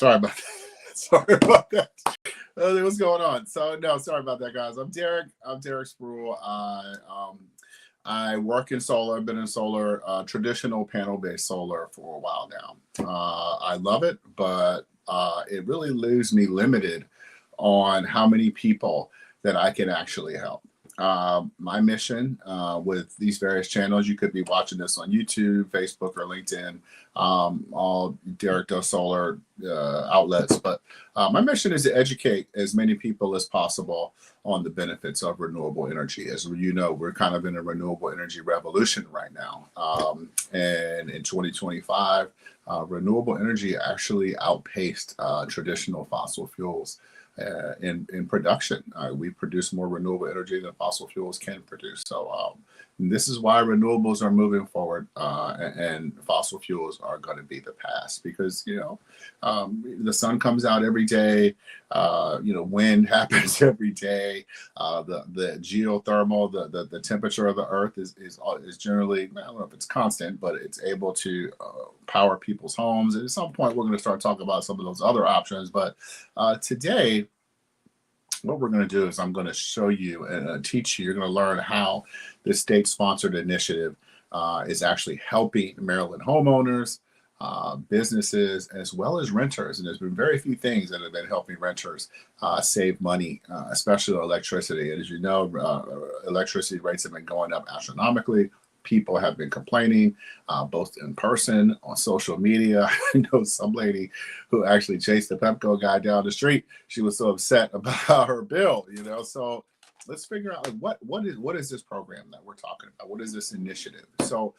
Sorry about that. Sorry about that. What's going on? So no, sorry about that, guys. I'm Derek. I'm Derek Spruill. I work in solar. I've been in solar, traditional panel-based solar for a while now. I love it, but it really leaves me limited on how many people that I can actually help. My mission with these various channels, you could be watching this on YouTube, Facebook, or LinkedIn, all Derek Does Solar outlets. But my mission is to educate as many people as possible on the benefits of renewable energy. As you know, we're kind of in a renewable energy revolution right now. And in 2025, renewable energy actually outpaced traditional fossil fuels in production. We produce more renewable energy than fossil fuels can produce. So this is why renewables are moving forward, and fossil fuels are going to be the past, because the sun comes out every day. Wind happens every day. The geothermal, the temperature of the earth is generally, I don't know if it's constant, but it's able to power people's homes. And at some point, we're going to start talking about some of those other options. But today, what we're going to do is I'm going to show you and teach you. You're going to learn how this state-sponsored initiative is actually helping Maryland homeowners, businesses, as well as renters. And there's been very few things that have been helping renters save money, especially electricity. And as you know, electricity rates have been going up astronomically. People have been complaining, both in person, on social media. I know some lady who actually chased the Pepco guy down the street. She was so upset about her bill, So let's figure out what is this program that we're talking about? What is this initiative? So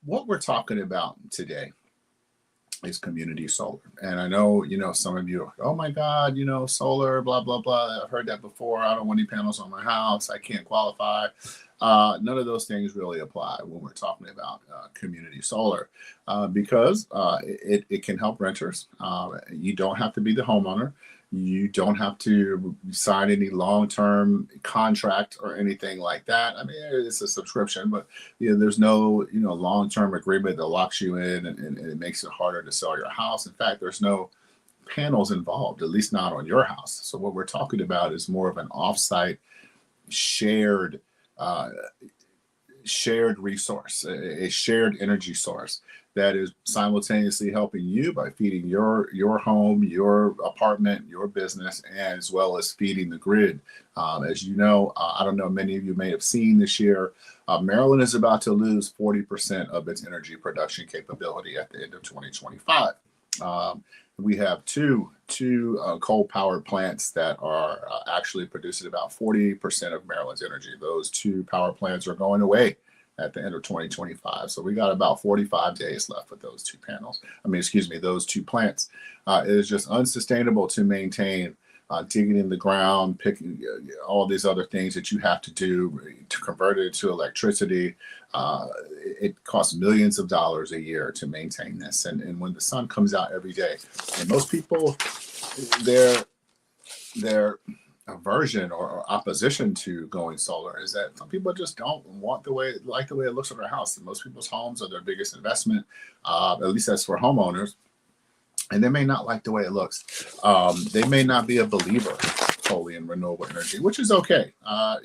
what we're talking about today is community solar. And I know, some of you are like, oh my God, solar, blah, blah, blah. I've heard that before. I don't want any panels on my house. I can't qualify. None of those things really apply when we're talking about community solar, because it can help renters. You don't have to be the homeowner. You don't have to sign any long-term contract or anything like that. I mean, it's a subscription, but there's no long-term agreement that locks you in and it makes it harder to sell your house. In fact, there's no panels involved, at least not on your house. So what we're talking about is more of an off-site shared resource, a shared energy source that is simultaneously helping you by feeding your home, your apartment, your business, and as well as feeding the grid. As you know, I don't know, many of you may have seen this year, Maryland is about to lose 40% of its energy production capability at the end of 2025. We have two coal power plants that are actually producing about 40% of Maryland's energy. Those two power plants are going away at the end of 2025. So we got about 45 days left with those those two plants. It is just unsustainable to maintain digging in the ground, picking all these other things that you have to do to convert it to electricity. It costs millions of dollars a year to maintain this. And when the sun comes out every day, and most people, their aversion or opposition to going solar is that some people just don't like the way it looks on their house. And most people's homes are their biggest investment, at least that's for homeowners. And they may not like the way it looks. They may not be a believer totally in renewable energy, which is okay.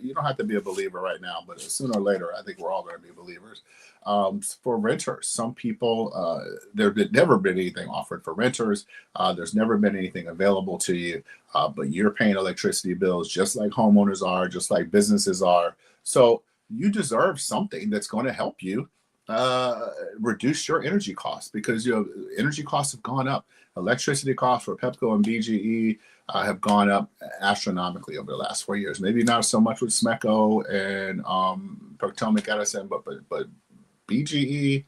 You don't have to be a believer right now, but sooner or later, I think we're all going to be believers. For renters, some people, there's never been anything offered for renters. There's never been anything available to you, but you're paying electricity bills just like homeowners are, just like businesses are. So you deserve something that's going to help you reduce your energy costs, because energy costs have gone up. Electricity costs for Pepco and BGE have gone up astronomically over the last 4 years. Maybe not so much with Smecco and Potomac Edison, but BGE,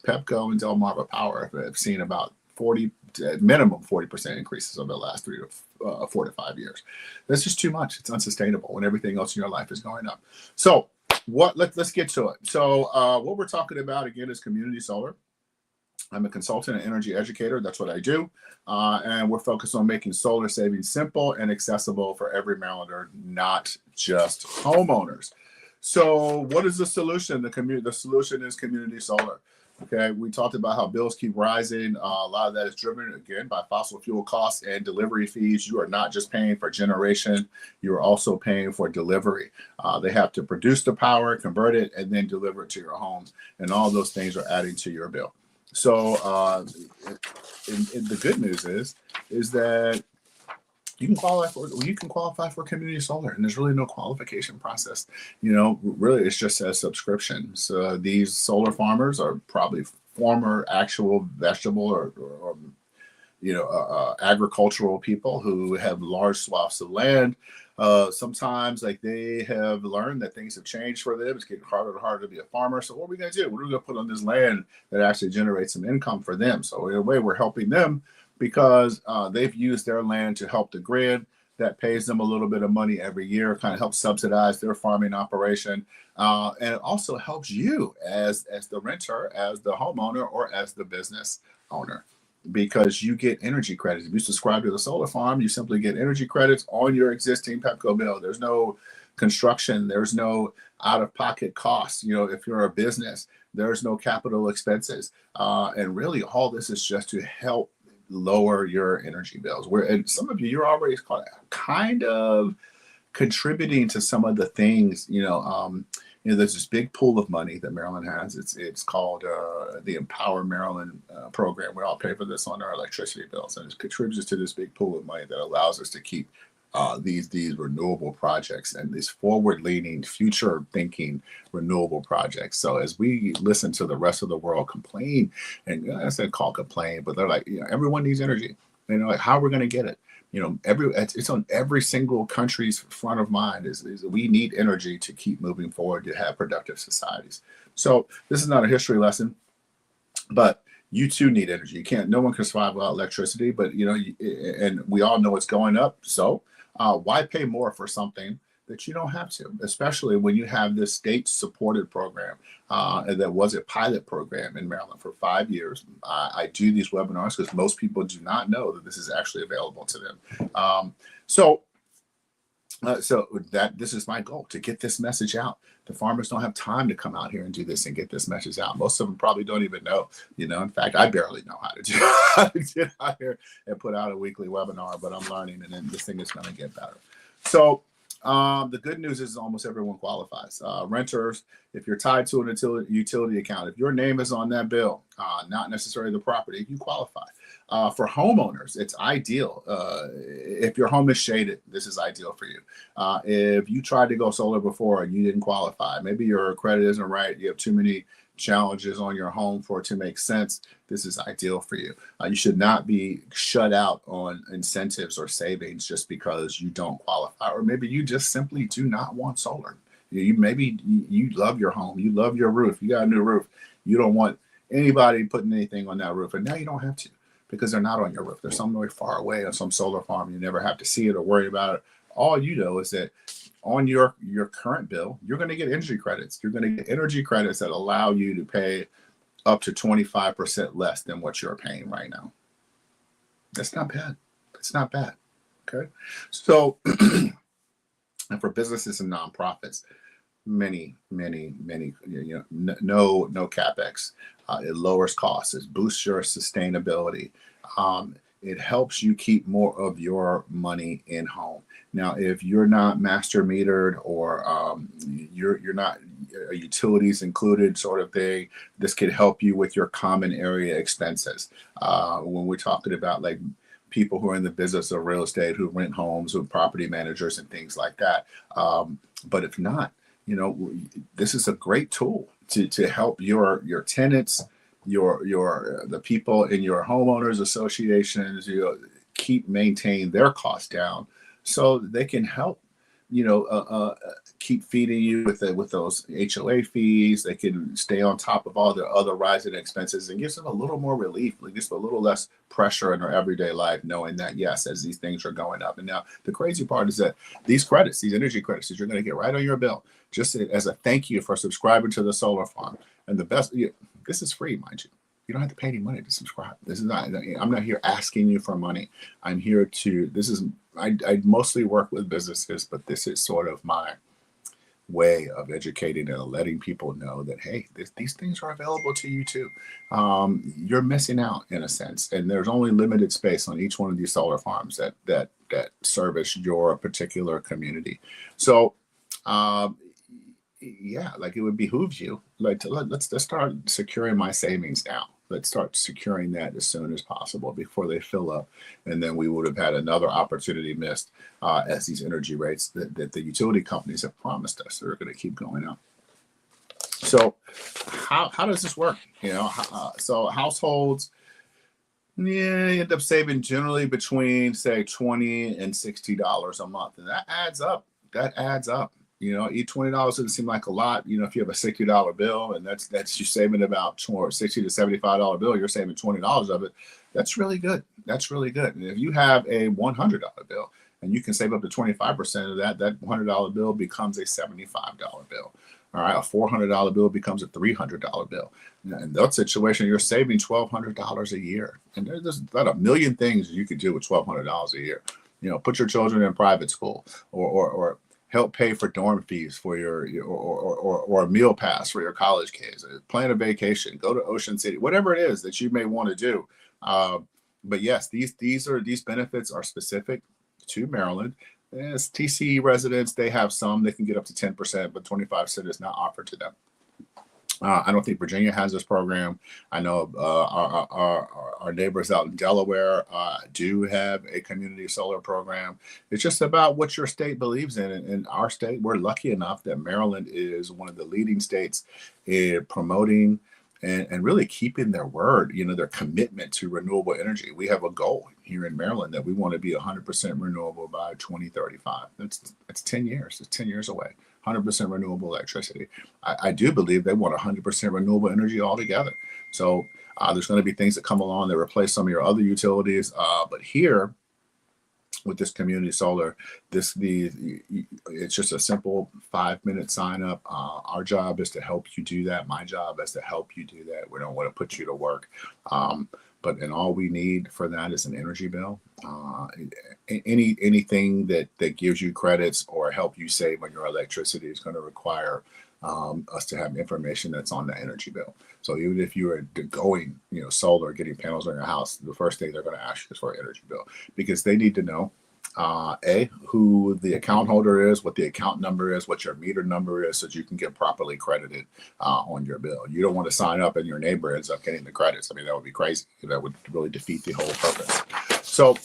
Pepco, and Delmarva Power have seen about minimum 40% increases over the last 4 to 5 years. That's just too much. It's unsustainable when everything else in your life is going up. So let's get to it. So what we're talking about again is community solar. I'm a consultant and energy educator. That's what I do. And we're focused on making solar saving simple and accessible for every Marylander, not just homeowners. So what is the solution? The solution is community solar. Okay, we talked about how bills keep rising. A lot of that is driven again by fossil fuel costs and delivery fees. You are not just paying for generation; you are also paying for delivery. They have to produce the power, convert it, and then deliver it to your homes, and all those things are adding to your bill. So, the good news is that you can qualify for community solar, and there's really no qualification process. Really it's just a subscription. So these solar farmers are probably former actual vegetable or agricultural people who have large swaths of land. Sometimes like they have learned that things have changed for them. It's getting harder and harder to be a farmer. So what are we going to do? What are we going to put on this land that actually generates some income for them? So in a way, we're helping them because they've used their land to help the grid. That pays them a little bit of money every year, kind of helps subsidize their farming operation. And it also helps you as the renter, as the homeowner, or as the business owner, because you get energy credits. If you subscribe to the solar farm, you simply get energy credits on your existing Pepco bill. There's no construction. There's no out-of-pocket costs. If you're a business, there's no capital expenses. And really all this is just to help lower your energy bills. And some of you're already kind of contributing to some of the things, there's this big pool of money that Maryland has. It's called the Empower Maryland program. We all pay for this on our electricity bills, and it contributes to this big pool of money that allows us to keep these renewable projects and these forward-leaning, future-thinking renewable projects. So as we listen to the rest of the world complain, and I said call complain, but they're like, everyone needs energy. Like how are we going to get it? It's on every single country's front of mind is we need energy to keep moving forward to have productive societies. So this is not a history lesson, but you too need energy. No one can survive without electricity, but and we all know it's going up. So why pay more for something that you don't have to, especially when you have this state-supported program and that was a pilot program in Maryland for 5 years. I do these webinars because most people do not know that this is actually available to them. So this is my goal, to get this message out. The farmers don't have time to come out here and do this and get this message out. Most of them probably don't even know. In fact, I barely know how to get out here and put out a weekly webinar, but I'm learning, and then this thing is going to get better. So the good news is almost everyone qualifies. Renters, if you're tied to an utility account, if your name is on that bill, not necessarily the property, you qualify. For homeowners, it's ideal. If your home is shaded, this is ideal for you. If you tried to go solar before and you didn't qualify, maybe your credit isn't right, you have too many challenges on your home for it to make sense, this is ideal for you. You should not be shut out on incentives or savings just because you don't qualify, or maybe you just simply do not want solar. Maybe you love your home, you love your roof, you got a new roof, you don't want anybody putting anything on that roof, and now you don't have to because they're not on your roof. They're somewhere far away on some solar farm. You never have to see it or worry about it. All you know is that on your current bill, you're going to get energy credits. You're going to get energy credits that allow you to pay up to 25% less than what you're paying right now. That's not bad. It's not bad. Okay. So, and for businesses and nonprofits, many, no CapEx. It lowers costs. It boosts your sustainability. It helps you keep more of your money in home. Now, if you're not master metered or you're not utilities included sort of thing, this could help you with your common area expenses. When we're talking about like people who are in the business of real estate, who rent homes with property managers and things like that. But if not, this is a great tool to help your tenants, the people in your homeowners associations, maintain their costs down, so they can help, keep feeding you with those HOA fees. They can stay on top of all the other rising expenses, and gives them a little more relief, gives them a little less pressure in their everyday life, knowing that, yes, as these things are going up. And now the crazy part is that these credits, these energy credits, that you're going to get right on your bill, just as a thank you for subscribing to the solar farm. And the best, this is free, mind you. You don't have to pay any money to subscribe. This is not, I'm not here asking you for money. I'm here to, I mostly work with businesses, but this is sort of way of educating and letting people know that, hey, these things are available to you too. You're missing out in a sense, and there's only limited space on each one of these solar farms that service your particular community. So yeah, like it would behoove you like let's start securing my savings now. Let's start securing that as soon as possible before they fill up, and then we would have had another opportunity missed as these energy rates that the utility companies have promised us are going to keep going up. So how does this work? So households, yeah, you end up saving generally between say $20 and $60 a month, and that adds up. Each $20 doesn't seem like a lot. If you have a $60 bill and that's you saving about $60 to $75 bill, you're saving $20 of it. That's really good. And if you have a $100 bill and you can save up to 25% of that, that $100 bill becomes a $75 bill. All right, a $400 bill becomes a $300 bill. In that situation, you're saving $1,200 a year. And there's about a million things you could do with $1,200 a year. Put your children in private school, or help pay for dorm fees for or a meal pass for your college kids. Plan a vacation, go to Ocean City, whatever it is that you may want to do. But yes, these benefits are specific to Maryland. As TCE residents, they have some. They can get up to 10%, but 25% is not offered to them. I don't think Virginia has this program. I know our neighbors out in Delaware do have a community solar program. It's just about what your state believes in. In our state, we're lucky enough that Maryland is one of the leading states in promoting and really keeping their word, their commitment to renewable energy. We have a goal here in Maryland that we want to be 100% renewable by 2035. That's 10 years. It's 10 years away. 100% renewable electricity. I do believe they want 100% renewable energy altogether. So there's going to be things that come along that replace some of your other utilities. But here, with this community solar, it's just a simple 5-minute sign up. Our job is to help you do that. My job is to help you do that. We don't want to put you to work. And all we need for that is an energy bill. Anything that gives you credits or help you save on your electricity is going to require us to have information that's on the energy bill. So even if you are going, solar, getting panels on your house, the first thing they're going to ask you is for an energy bill, because they need to know who the account holder is, what the account number is, what your meter number is, so that you can get properly credited on your bill. You don't want to sign up and your neighbor ends up getting the credits. I mean, that would be crazy. That would really defeat the whole purpose. So,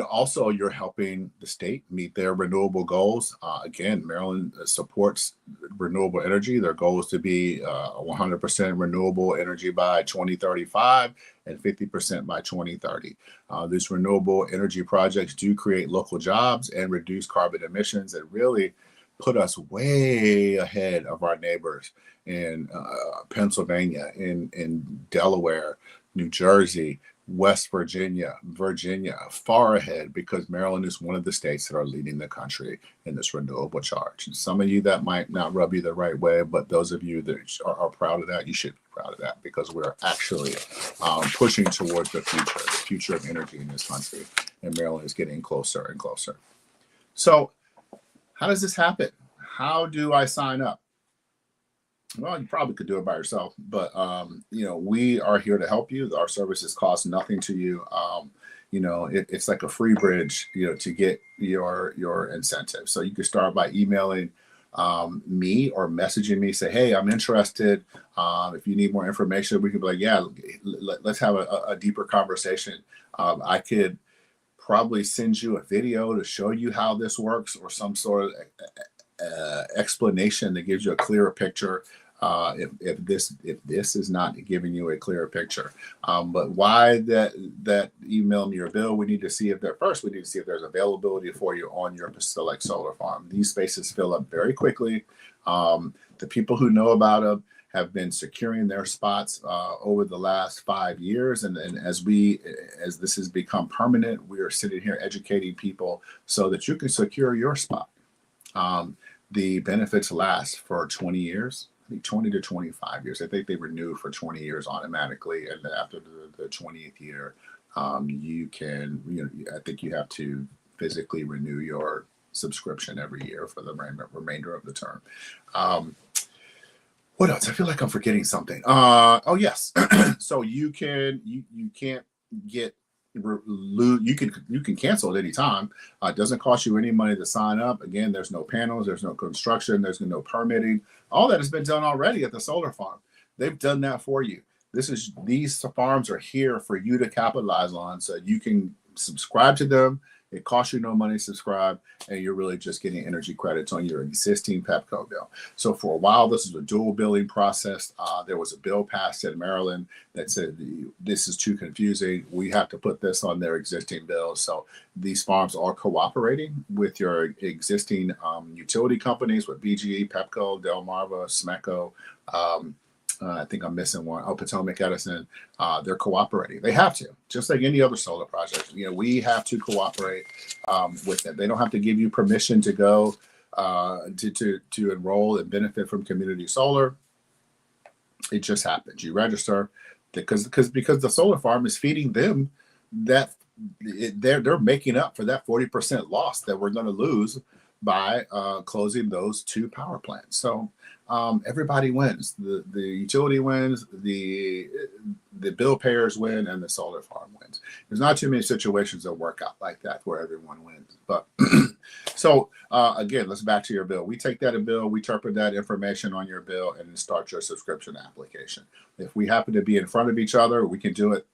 also you're helping the state meet their renewable goals. Again, Maryland supports renewable energy. Their goal is to be 100% renewable energy by 2035 and 50% by 2030. These renewable energy projects do create local jobs and reduce carbon emissions and really put us way ahead of our neighbors in Pennsylvania, in Delaware, New Jersey, West Virginia, far ahead, because Maryland is one of the states that are leading the country in this renewable charge. And some of you, that might not rub you the right way, but those of you that are proud of that, you should be proud of that, because we're actually pushing towards the future of energy in this country, and Maryland is getting closer and closer. So how does this happen? How do I sign up? Well, you probably could do it by yourself, but we are here to help you. Our services cost nothing to you. It's like a free bridge, to get your incentive. So you can start by emailing me or messaging me, say, hey, I'm interested. If you need more information, we can be like, yeah, let's have a deeper conversation. I could probably send you a video to show you how this works, or some sort of explanation that gives you a clearer picture. If this is not giving you a clearer picture, but why that email me your bill? We need to see if there's availability for you on your select solar farm. These spaces fill up very quickly. The people who know about them have been securing their spots over the last 5 years, and as this has become permanent, we are sitting here educating people so that you can secure your spot. The benefits last for 20 years. 20 to 25 years. I think they renew for 20 years automatically, and then after the 20th year, you can, I think you have to physically renew your subscription every year for the remainder of the term. What else? I feel like I'm forgetting something. Oh yes. So you can't get you can cancel at any time. It doesn't cost you any money to sign up. Again, there's no panels, there's no construction, there's no permitting. All that has been done already at the solar farm. They've done that for you. These farms are here for you to capitalize on, so you can subscribe to them. It costs you no money to subscribe, and you're really just getting energy credits on your existing Pepco bill. So for a while, this is a dual billing process. There was a bill passed in Maryland that said this is too confusing. We have to put this on their existing bills. So these farms are cooperating with your existing utility companies, with BGE, Pepco, Delmarva, Smeco. I think I'm missing one. Oh, Potomac Edison. They're cooperating. They have to, just like any other solar project. We have to cooperate with them. They don't have to give you permission to go to enroll and benefit from community solar. It just happens. You register because the solar farm is feeding them that they're making up for that 40% loss that we're going to lose by closing those 2 power plants. So everybody wins. The utility wins, the bill payers win, and the solar farm wins. There's not too many situations that work out like that where everyone wins. But so again, let's back to your bill. We take that bill, we interpret that information on your bill, and then start your subscription application. If we happen to be in front of each other, we can do it.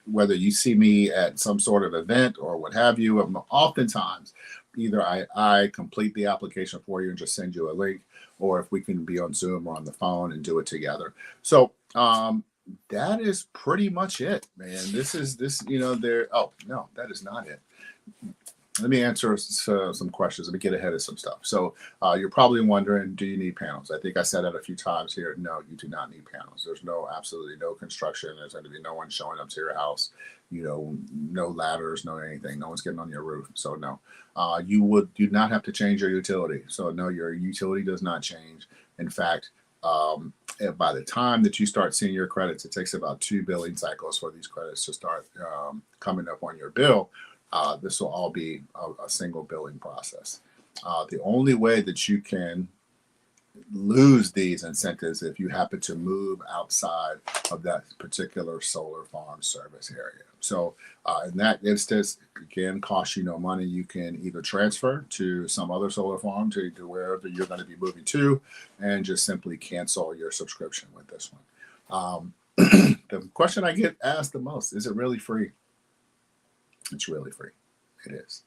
Whether you see me at some sort of event or what have you. Oftentimes, either I complete the application for you and just send you a link, or if we can be on Zoom or on the phone and do it together. So that is pretty much it, man. Oh, no, that is not it. Let me answer some questions. Let me get ahead of some stuff. So you're probably wondering, do you need panels? I think I said that a few times here. No, you do not need panels. There's absolutely no construction. There's going to be no one showing up to your house. No ladders, no anything. No one's getting on your roof. So no, you do not have to change your utility. So no, your utility does not change. In fact, by the time that you start seeing your credits, it takes about 2 billing cycles for these credits to start coming up on your bill. This will all be a single billing process. The only way that you can lose these incentives if you happen to move outside of that particular solar farm service area. So in that instance, again, costs you no money. You can either transfer to some other solar farm to wherever you're going to be moving to, and just simply cancel your subscription with this one. The question I get asked the most, is it really free? It's really free. It is.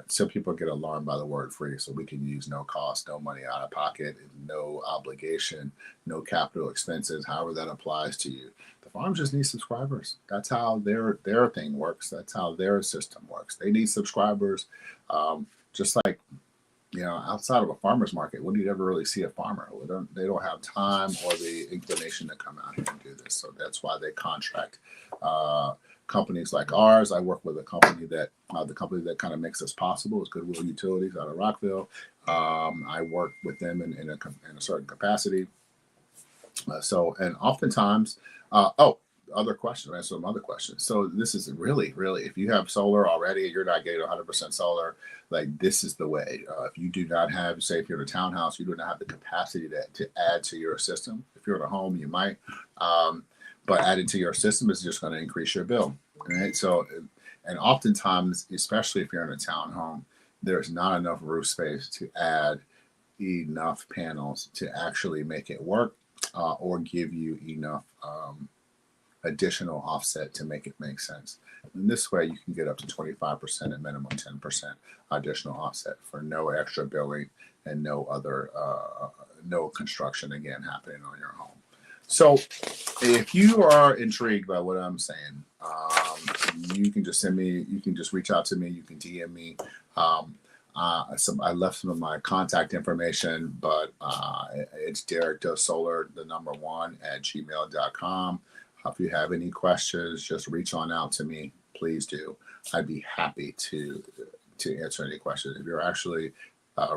Some people get alarmed by the word free, so we can use no cost, no money out of pocket, no obligation, no capital expenses, however that applies to you. The farms just need subscribers. That's how their thing works. That's how their system works. They need subscribers. Just like, outside of a farmer's market, when do you ever really see a farmer? They don't have time or the inclination to come out here and do this. So that's why they contract companies like ours. I work with a company that the kind of makes this possible is Goodwill Utilities out of Rockville. I work with them in a certain capacity. And oftentimes, other questions. I have some other questions. So this is really, if you have solar already, you're not getting 100% solar. Like, this is the way. If you do not have, say, if you're in a townhouse, you do not have the capacity to add to your system. If you're in a home, you might. But adding to your system is just going to increase your bill, right? So, and oftentimes, especially if you're in a townhome, there's not enough roof space to add enough panels to actually make it work or give you enough additional offset to make it make sense. And this way, you can get up to 25% and minimum 10% additional offset for no extra billing and no other no construction again happening on your home. So if you are intrigued by what I'm saying, you can just reach out to me. You can DM me. I left some of my contact information, but it's DerekDoeSolar1@gmail.com. If you have any questions, just reach on out to me. Please do. I'd be happy to answer any questions. If you're actually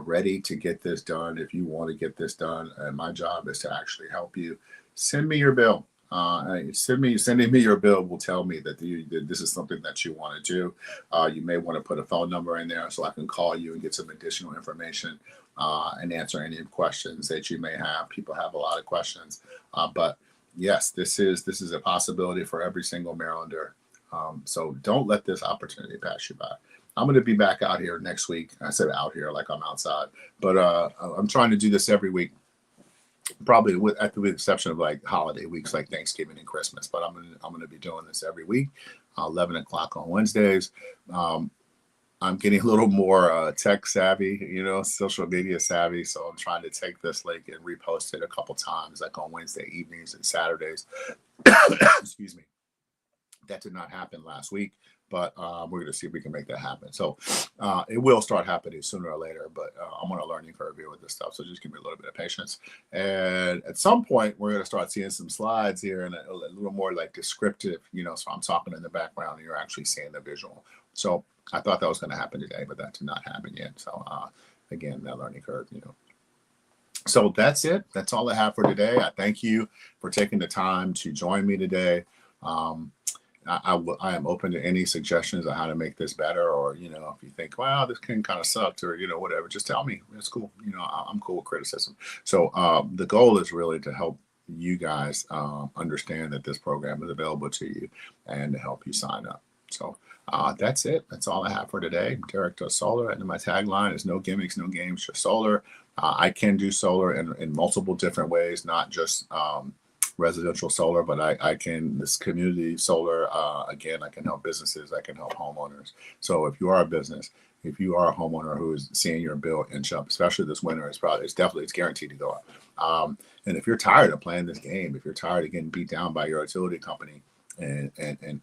ready to get this done, if you want to get this done, and my job is to actually help you, send me your bill. Sending me your bill will tell me that that this is something that you want to do. You may want to put a phone number in there so I can call you and get some additional information and answer any questions that you may have. People have a lot of questions, but yes, this is a possibility for every single Marylander. So don't let this opportunity pass you by. I'm going to be back out here next week. I said out here like I'm outside, but I'm trying to do this every week. Probably at the exception of like holiday weeks like Thanksgiving and Christmas, but I'm gonna be doing this every week, 11 o'clock on Wednesdays. I'm getting a little more tech savvy, social media savvy. So I'm trying to take this link and repost it a couple times, like on Wednesday evenings and Saturdays. Excuse me. That did not happen last week, but we're going to see if we can make that happen. So it will start happening sooner or later, but I'm on a learning curve here with this stuff. So just give me a little bit of patience. And at some point, we're going to start seeing some slides here and a little more like descriptive, so I'm talking in the background and you're actually seeing the visual. So I thought that was going to happen today, but that did not happen yet. So again, that learning curve, So that's it. That's all I have for today. I thank you for taking the time to join me today. I am open to any suggestions on how to make this better, or, if you think, wow, this can kind of sucked, or, whatever, just tell me. It's cool. I'm cool with criticism. So the goal is really to help you guys understand that this program is available to you and to help you sign up. So that's it. That's all I have for today. Derek does solar, and my tagline is no gimmicks, no games, just solar. I can do solar in multiple different ways, not just residential solar, but I can, this community solar, again, I can help businesses, I can help homeowners. So if you are a business, if you are a homeowner who is seeing your bill inch up, especially this winter, it's guaranteed to go up. And if you're tired of playing this game, if you're tired of getting beat down by your utility company and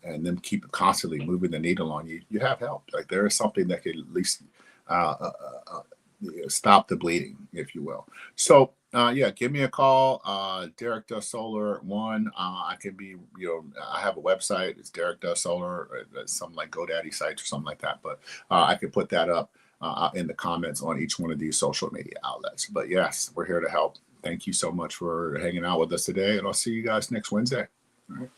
them keep constantly moving the needle on you, you have help. Like there is something that could at least stop the bleeding, if you will. So give me a call. Derek Does Solar 1. I can be, I have a website. It's Derek Does Solar, something like GoDaddy sites or something like that. But I can put that up in the comments on each one of these social media outlets. But yes, we're here to help. Thank you so much for hanging out with us today, and I'll see you guys next Wednesday. All right.